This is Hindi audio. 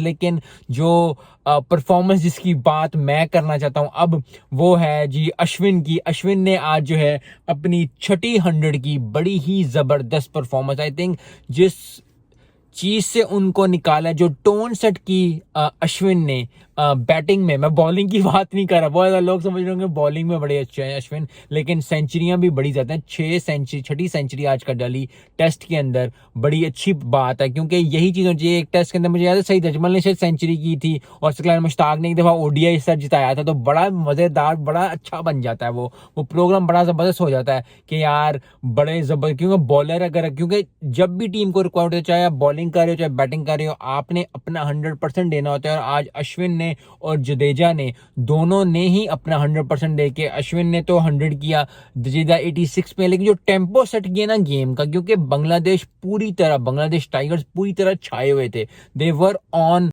लेकिन जो परफॉर्मेंस जिसकी बात मैं करना चाहता हूं अब वो है जी अश्विन की। अश्विन ने आज जो है अपनी छठी 100 की बड़ी ही जबरदस्त परफॉर्मेंस, आई थिंक जिस चीज से उनको निकाला, जो टोन सेट की अश्विन ने बैटिंग में, मैं बॉलिंग की बात नहीं कर रहा, बहुत ज्यादा लोग समझ रहे होंगे बॉलिंग में बड़े अच्छे हैं अश्विन, लेकिन सेंचुरियां भी बड़ी ज्यादा हैं। 6 सेंचुरी, छठी सेंचुरी आज का डाली टेस्ट के अंदर, बड़ी अच्छी बात है क्योंकि यही चीज होनी चाहिए। एक टेस्ट के अंदर मुझे याद है सईद अजमल ने शायद सेंचुरी की थी और सकलान मुश्ताक ने एक दफा ओडीआई सर जिताया था, तो बड़ा मजेदार, बड़ा अच्छा बन जाता है वो प्रोग्राम बड़ा जबरदस्त हो जाता है कि यार बड़े जबरदस्त, क्योंकि बॉलर अगर, क्योंकि जब भी टीम को रिक्वायर्ड होता है, चाहे आप बॉलिंग कर रहे हो चाहे बैटिंग कर रहे हो, आपने अपना 100% देना होता है। और आज अश्विन ने और जडेजा ने, दोनों ने ही अपना 100% देके, अश्विन ने तो 100 किया, जडेजा 86 पे, लेकिन जो टेम्पो सेट किया ना गेम का, क्योंकि बांग्लादेश टाइगर्स पूरी तरह छाए हुए थे, दे वर ऑन